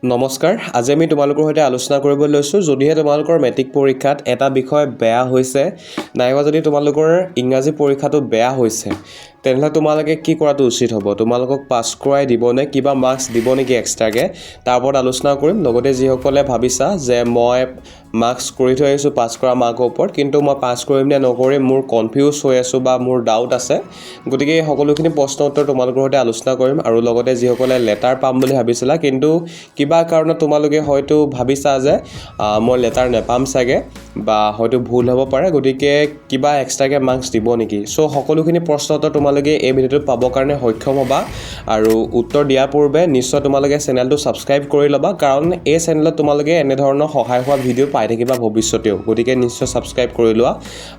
নমস্কাৰ, আজি আমি তোমালোকৰ সৈতে আলোচনা কৰিব লৈছোঁ যদিহে তোমালোকৰ মেট্ৰিক পৰীক্ষাত এটা বিষয় বেয়া হৈছে নাইবা যদি তোমালোকৰ ইংৰাজী পৰীক্ষাটো বেয়া হৈছে তেনেহ'লে তোমালোকে কি কৰাটো উচিত হ'ব তোমালোকক পাছ কৰাই দিব নে কিবা মাৰ্কছ দিব নেকি এক্সট্ৰাকৈ তাৰ ওপৰত আলোচনা কৰিম লগতে যিসকলে ভাবিছা যে মই মাৰ্কছ কৰি থৈ আহিছোঁ পাছ কৰা মাৰ্কৰ ওপৰত কিন্তু মই পাছ কৰিম নে নকৰিম মোৰ কনফিউজ হৈ আছোঁ বা মোৰ ডাউট আছে গতিকে এই সকলোখিনি প্ৰশ্ন উত্তৰ তোমালোকৰ সৈতে আলোচনা কৰিম আৰু লগতে যিসকলে লেটাৰ পাম বুলি ভাবিছিলা কিন্তু কিবা কাৰণত তোমালোকে হয়তো ভাবিছা যে মই লেটাৰ নেপাম চাগে বা হয়তো ভুল হ'ব পাৰে গতিকে কিবা এক্সট্ৰাকৈ মাৰ্কছ দিব নেকি চ' সকলোখিনি প্ৰশ্ন উত্তৰ তোমালোকে এই ভিডিঅ'টোত পাবৰ কাৰণে সক্ষম হ'বা আৰু উত্তৰ দিয়াৰ পূৰ্বে নিশ্চয় তোমালোকে চেনেলটো ছাবস্ক্ৰাইব কৰি ল'বা কাৰণ এই চেনেলত তোমালোকে এনেধৰণৰ সহায় হোৱা ভিডিঅ' পাই থাকিবা ভৱিষ্যতেও গতিকে নিশ্চয় ছাবস্ক্ৰাইব কৰি লোৱা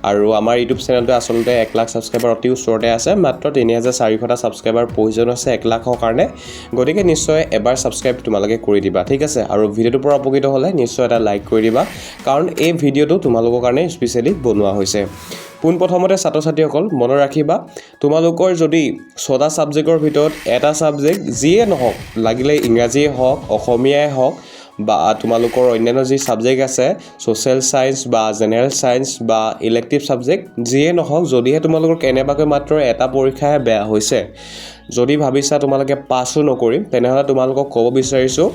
আৰু আমাৰ ইউটিউব চেনেলটো আচলতে 1 লাখ ছাবস্ক্ৰাইবাৰ অতি ওচৰতে আছে মাত্ৰ 3400টা ছাবস্ক্ৰাইবাৰ প্ৰয়োজন আছে 1 লাখৰ কাৰণে গতিকে নিশ্চয় এবাৰ ছাবস্ক্ৰাইব তোমালোকে কৰি দিবা ঠিক আছে আৰু ভিডিঅ'টোৰ পৰা উপকৃত হ'লে নিশ্চয় এটা লাইক কৰি দিবা কাৰণ এই ভিডিঅ'টো তোমালোকৰ কাৰণে স্পেচিয়েলি বনোৱা হৈছে পোনপ্ৰথমতে ছাত্ৰ ছাত্ৰীসকল মনত ৰাখিবা তোমালোকৰ যদি 6টা ছাবজেক্টৰ ভিতৰত এটা ছাবজেক্ট যিয়ে নহওক লাগিলে ইংৰাজীয়ে হওক অসমীয়াই হওক বা তোমালোকৰ অন্যান্য যি ছাবজেক্ট আছে সোশ্যাল সায়েন্স বা জেনাৰেল সায়েন্স বা ইলেক্টিভ ছাবজেক্ট যিয়ে নহওক যদিহে তোমালোকৰ কেনেবাকৈ মাত্ৰ এটা পৰীক্ষাহে বেয়া হৈছে যদি ভাবিছা তোমালোকে পাছো নকৰিম তেনেহ'লে তোমালোকক ক'ব বিচাৰিছোঁ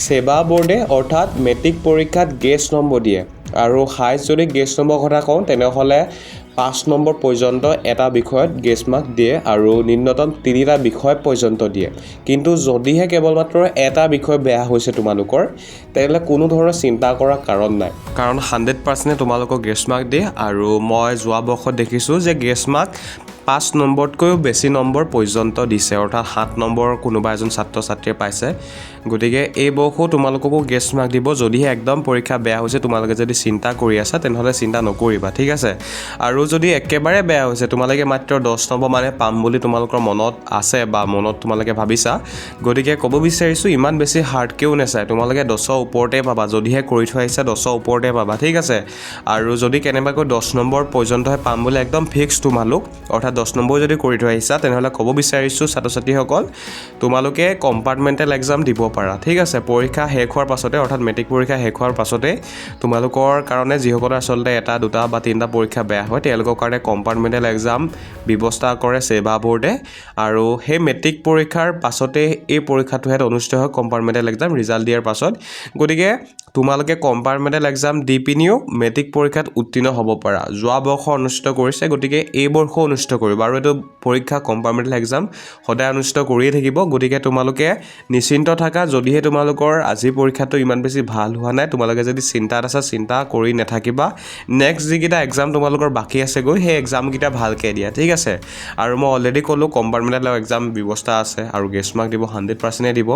সেৱা বোৰ্ডে অৰ্থাৎ মেট্ৰিক পৰীক্ষাত গেছ নম্বৰ দিয়ে আৰু হাইষ্ট যদি গেছ নম্বৰ কথা কওঁ তেনেহ'লে 5 নম্বৰ পৰ্যন্ত এটা বিষয়ত গেছ মাৰ্ক দিয়ে আৰু নিম্নতম 3টা বিষয় পৰ্যন্ত দিয়ে কিন্তু যদিহে কেৱল মাত্ৰ এটা বিষয় বেয়া হৈছে তোমালোকৰ তেনেহ'লে কোনো ধৰণৰ চিন্তা কৰাৰ কাৰণ নাই কাৰণ 100% তোমালোকক গেছ মাৰ্ক দিয়ে আৰু মই যোৱা বৰ্ষত দেখিছোঁ যে গেছ মাৰ্ক 5 নম্বৰতকৈও বেছি নম্বৰ পৰ্যন্ত দিছে অৰ্থাৎ 7 নম্বৰ কোনোবা এজন ছাত্ৰ ছাত্ৰীয়ে পাইছে গতিকে এই বৰ্ষও তোমালোককো গেছ মাৰ্ক দিব যদিহে একদম পৰীক্ষা বেয়া হৈছে তোমালোকে যদি চিন্তা কৰি আছা তেনেহ'লে চিন্তা নকৰিবা ঠিক আছে আৰু যদি একেবাৰে বেয়া হৈছে তোমালোকে মাত্ৰ 10 নম্বৰ মানে পাম বুলি তোমালোকৰ মনত আছে বা মনত তোমালোকে ভাবিছা গতিকে ক'ব বিচাৰিছোঁ ইমান বেছি হাৰ্ডকেও নেচায় তোমালোকে 10ৰ ওপৰতে পাবা যদিহে কৰি থৈ আহিছা 10ৰ ওপৰতে পাবা ঠিক আছে আৰু যদি কেনেবাকৈ 10 নম্বৰ পৰ্যন্তহে পাম বুলি একদম ফিক্স তোমালোক অৰ্থাৎ 10 নম্বৰ যদি কৰি থৈ আহিছা তেনেহ'লে ক'ব বিচাৰিছোঁ ছাত্ৰ ছাত্ৰীসকল তোমালোকে কম্পাৰ্টমেণ্টেল এক্সাম দিব পাৰা ঠিক আছে পৰীক্ষা শেষ হোৱাৰ পাছতে অৰ্থাৎ মেট্ৰিক পৰীক্ষা শেষ হোৱাৰ পাছতে তোমালোকৰ কাৰণে যিসকলৰ আচলতে এটা দুটা বা তিনিটা পৰীক্ষা বেয়া হয় তেওঁলোকৰ কাৰণে কম্পাৰ্টমেণ্টেল এক্সাম ব্যৱস্থা কৰে সেৱা বোৰ্ডে আৰু সেই মেট্ৰিক পৰীক্ষাৰ পাছতে এই পৰীক্ষাটোহে অনুষ্ঠিত হয় কম্পাৰ্টমেণ্টেল এক্সাম ৰিজাল্ট দিয়াৰ পাছত গতিকে তোমালোকে কম্পাৰ্টমেণ্টেল এক্সাম দি পিনিও মেট্ৰিক পৰীক্ষাত উত্তীৰ্ণ হ'ব পাৰা যোৱা বৰ্ষ অনুষ্ঠিত কৰিছে গতিকে এই বৰ্ষ অনুষ্ঠিত কৰিবা আৰু এইটো পৰীক্ষা কম্পাৰ্টমেণ্টেল এক্সাম সদায় অনুষ্ঠিত কৰিয়ে থাকিব গতিকে তোমালোকে নিশ্চিন্ত থাকা যদিহে তোমালোকৰ আজি পৰীক্ষাটো ইমান বেছি ভাল হোৱা নাই তোমালোকে যদি চিন্তাত আছা চিন্তা কৰি নাথাকিবা নেক্সট যিকেইটা এক্সাম তোমালোকৰ বাকী আছেগৈ সেই এক্সামকেইটা ভালকৈ দিয়া ঠিক আছে আৰু মই অলৰেডি ক'লোঁ কম্পাৰ্টমেণ্টেল এক্সাম ব্যৱস্থা আছে আৰু গেছ মাৰ্ক দিব 100% দিব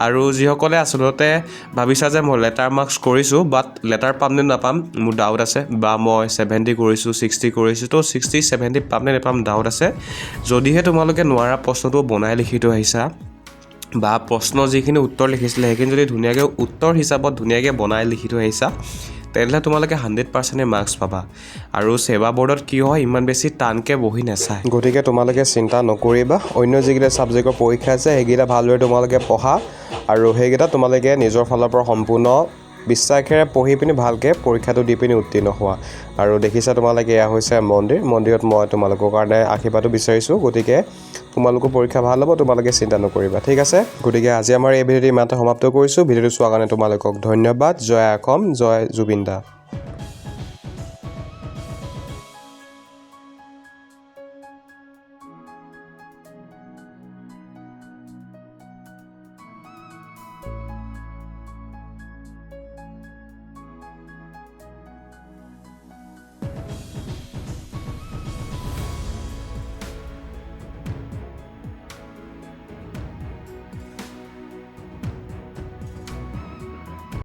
আৰু যিসকলে আচলতে ভাবিছা যে মই লেটাৰ মাৰ্কছ কৰিছোঁ বাট লেটাৰ পাম নে নাপাম মোৰ ডাউট আছে বা মই 70 কৰিছোঁ 60 কৰিছোঁ তো 60 70 পাম নে নাপাম ডাউট আছে যদিহে তোমালোকে নোৱাৰা প্ৰশ্নটো বনাই লিখি থৈ আহিছা বা প্ৰশ্ন যিখিনি উত্তৰ লিখিছিলে সেইখিনি যদি ধুনীয়াকৈ উত্তৰ হিচাপত ধুনীয়াকৈ বনাই লিখি থৈ আহিছা তেনেহ'লে তোমালোকে 100% মাৰ্কছ পাবা আৰু সেৱা বোৰ্ডত কি হয় ইমান বেছি টানকৈ বহি নাচায় গতিকে তোমালোকে চিন্তা নকৰিবা অন্য যিকেইটা ছাবজেক্টৰ পৰীক্ষা আছে সেইকেইটা ভালদৰে তোমালোকে পঢ়া আৰু সেইকেইটা তোমালোকে নিজৰ ফালৰ পৰা সম্পূৰ্ণ বিশ্বাসেৰে পঢ়ি পিনি ভালকৈ পৰীক্ষাটো দি পিনি উত্তীৰ্ণ হোৱা আৰু দেখিছা তোমালোকে এয়া হৈছে মন্দিৰত মই তোমালোকৰ কাৰণে আশীৰ্বাদো বিচাৰিছোঁ গতিকে তোমালোকৰ পৰীক্ষা ভাল হ'ব তোমালোকে চিন্তা নকৰিবা ঠিক আছে গতিকে আজি আমাৰ এই ভিডিঅ'টো ইমানতে সমাপ্ত কৰিছোঁ ভিডিঅ'টো চোৱাৰ কাৰণে তোমালোকক ধন্যবাদ জয় অসম জয় জুবিন দা